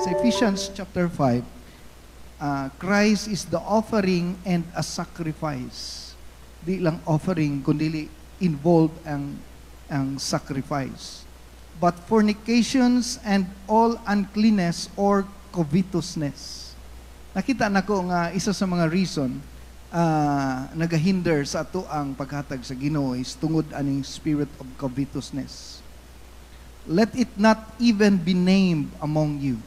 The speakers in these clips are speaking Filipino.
Sa Ephesians chapter 5, Christ is the offering and a sacrifice. Di lang offering, kundi involved ang sacrifice. But fornications and all uncleanness or covetousness. Nakita na ko nga isa sa mga reason nagahinder sa ato ang paghatag sa Ginoo is tungod aning spirit of covetousness. Let it not even be named among you.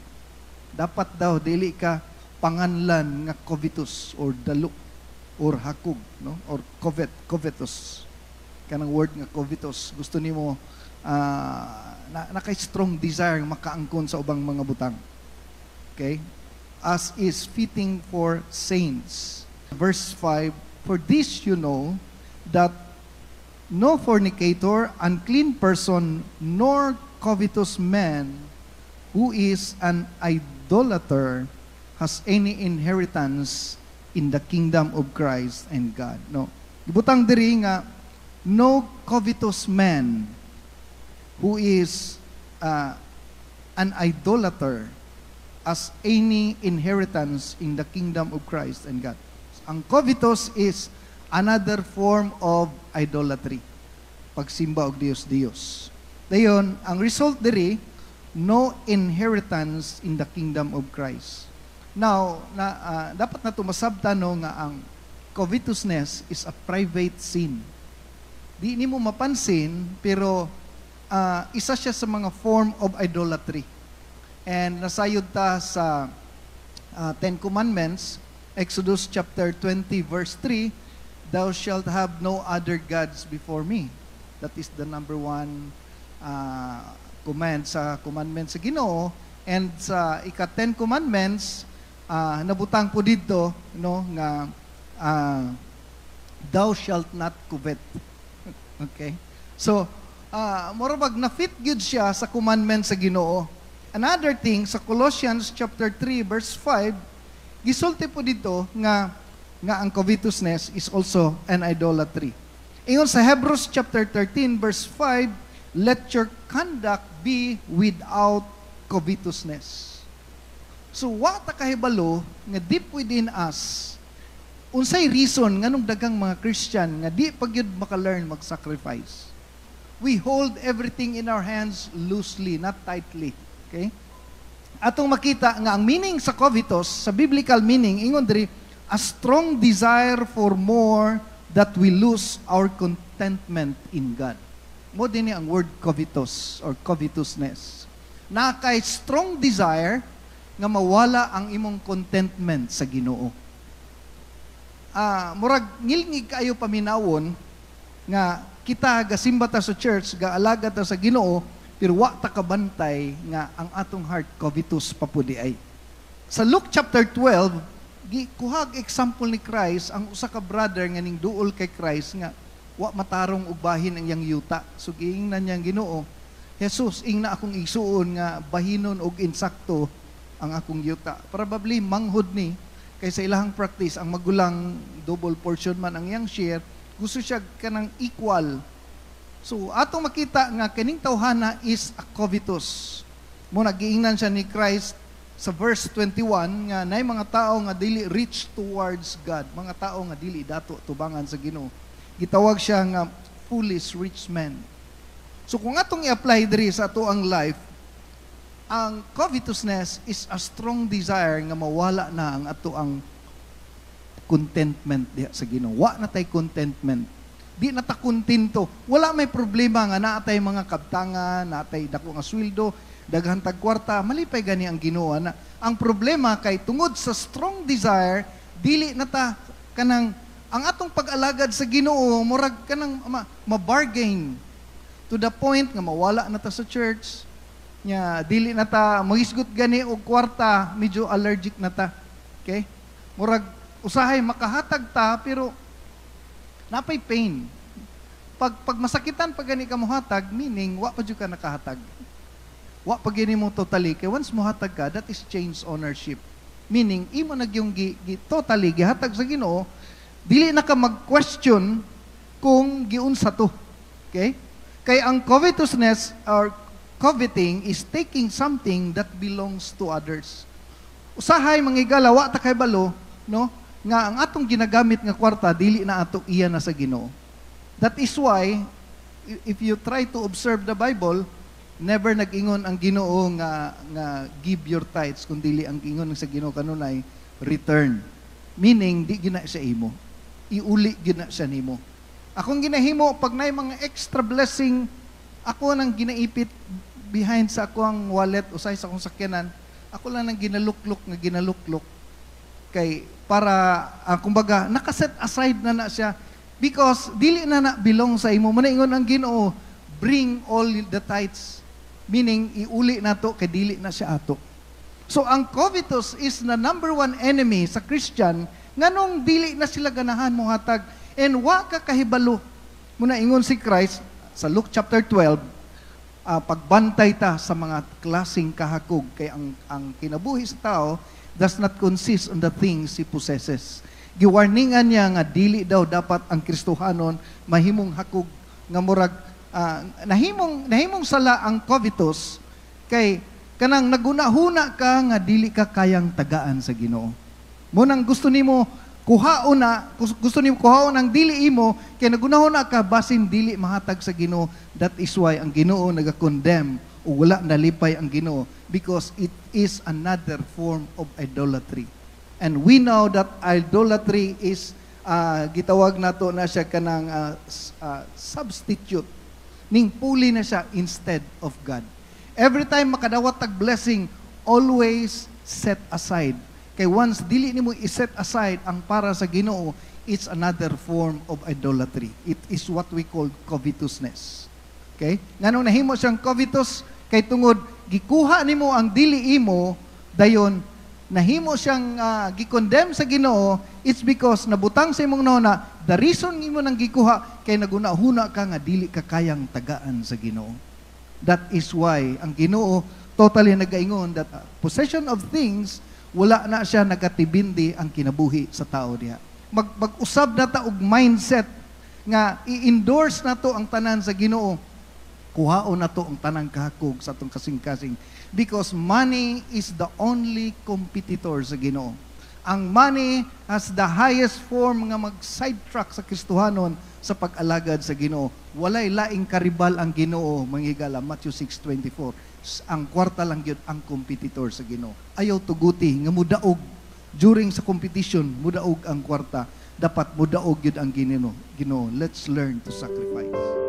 Dapat daw dili ka panganlan nga covetous or dalok or hakog, no? Or covetous. Kanang word nga covetous, gusto nimo naka-strong desire makaangkon sa ubang mga butang. Okay? As is fitting for saints. Verse 5, for this you know that no fornicator, unclean person, nor covetous man who is an idolater has any inheritance in the kingdom of Christ and God. No. Gibutang diri nga no covetous man who is an idolater as any inheritance in the kingdom of Christ and God. Ang covetous is another form of idolatry. Pagsimba og Dios-Dios. Dayon, ang result diri, no inheritance in the kingdom of Christ. Now, dapat na tumasabtan no nga ang covetousness is a private sin. Di nimo mapansin, pero isa siya sa mga form of idolatry. And nasayod ta sa Ten Commandments, Exodus chapter 20 verse 3, thou shalt have no other gods before me. That is the number one command sa commandments sa Ginoo. And sa ika-10 commandments, nabutang po dito, no, nga thou shalt not covet. Okay? So, morabag na-fit good siya sa commandment sa Ginoo. Another thing, sa Colossians chapter 3 verse 5, gisulti po dito nga ang covetousness is also an idolatry. Ingon sa Hebrews chapter 13 verse 5, let your conduct be without covetousness. So, wata kahibalo nga deep within us, unsay reason nganong daghang mga Christian nga di pagyud maka-learn mag-sacrifice. We hold everything in our hands loosely, not tightly. Okay? Atong makita nga ang meaning sa covetous, sa biblical meaning, ingon diri, a strong desire for more that we lose our contentment in God. Mo din ang word covetous or covetousness. Na kay strong desire nga mawala ang imong contentment sa Ginoo. Murag ngilngig kayo paminawon nga kita gasimba ta sa church, gaalaga ta sa Ginoo, pero wa ta kabantay nga ang atong heart covetous pa pudi ay. Sa Luke chapter 12, kuhag example ni Christ ang usa ka brother nga ning duol kay Christ nga wa matarong og bahin ang iyang yuta. So giingnan niyang Ginoo, Jesus, ingna akong igsuon nga bahinon og insakto ang akong yuta. Probably manghod ni kay sa ilahang practice ang magulang double portion man ang iyang share, gusto siya kanang equal. So, atong makita nga kining tawhana is a covetous. Mo nagiingnan siya ni Christ sa verse 21 nga nay mga tao nga dili reach towards God, mga tao nga dili dato tubangan sa Ginoo. Gitawag siya nga foolish rich men. So kung atong i-apply diri sa ato ang life, ang covetousness is a strong desire nga mawala na ang ato ang contentment diha sa Ginoo. Wa na tay contentment. Di na ta kontento. Wala may problema nga naatay mga kabtangan, naatay dako nga sweldo, daghan tag kwarta, malipay gani ang Ginoo na. Ang problema kay tungod sa strong desire, dili na ta kanang ang atong pag-alagad sa Ginoo murag kanang ma-bargain to the point nga mawala na ta sa church. Nya dili na ta mahisgot gani og kwarta, medyo allergic na ta. Okay? Murag usahay makahatag ta pero napay pain. Pag masakitan pag gani ka mohatag, meaning wa pa jud ka nakahatag. Wa pa gani mo totally kay once mohatag ka, that is change ownership. Meaning imo nag yung totally gihatag sa Ginoo, dili na ka mag-question kung giunsa to. Okay? Kay ang covetousness or Coveting is taking something that belongs to others. Usahay manghigala wa ta kay balo, no? Nga ang atong ginagamit nga kwarta dili na ato iya na sa Ginoo. That is why if you try to observe the Bible, never nag-ingon ang Ginoo nga give your tithes, kundi ang ingon sa Ginoo kanunay return. Meaning di gina siya imo. Iuli gina siya nimo. Akong ginahimo pag nay mga extra blessing, ako nang ginaipit behind sa akong wallet usay sa akong sakyanan, ako lang nang ginaluklok kay para kumbaga nakaset aside na siya because dili na belong sa imo. Manaingon ang Ginoo, bring all the tithes. Meaning iuli nato kay dili na siya ato. So ang covetous is the number one enemy sa Christian nganong dili na sila ganahan mo hatag and wa ka kahibalo. Muna ingon si Christ sa Luke chapter 12, pagbantay ta sa mga klaseng kahakog kay ang kinabuhi sa tao does not consist on the things he possesses. Giwarningan niya nga dili daw dapat ang Kristohanon mahimong hakog nga murag nahimong sala ang covetous kay kanang nagunahuna ka nga dili ka kayang tagaan sa Ginoo. Munang gusto nimo kuhaon ang dili imo kay nagunahuna ka basin dili mahatag sa Ginoo. That is why ang Ginoo naga-condemn o wala nalipay ang Ginoo because it is another form of idolatry. And we know that idolatry is gitawag nato na siya kanang substitute. Ning puli na siya instead of God. Every time makadawat tag blessing, always set aside. Kay once dili nimo i-set aside ang para sa Ginoo, it's another form of idolatry. It is what we call covetousness. Okay? Nganong nahimo siyang covetous kay tungod gikuha nimo ang dili imo dayon nahimo siyang gikondemn sa Ginoo, it's because nabutang sa imong nona, the reason imo nang gikuha kay nagunahuna ka nga dili ka kayang tagaan sa Ginoo. That is why ang Ginoo totally nagaingon that possession of things wala na siya nagatibindi ang kinabuhi sa tao diha. Mag-usab na ta og mindset nga i-endorse nato ang tanan sa Ginoo. Kuhaon nato ang tanang kahakog sa atong kasing-kasing because money is the only competitor sa Ginoo. Ang money has the highest form nga mag-sidetrack sa Kristohanon sa pag-alagad sa Ginoo. Walay laing karibal ang Ginoo, manghigala Matthew 6:24. Ang kwarta lang gyud ang competitor sa Ginoo. Ayaw tuguti nga mudaog during sa competition, mudaog ang kwarta. Dapat mudaog gyud ang Ginoo. Let's learn to sacrifice.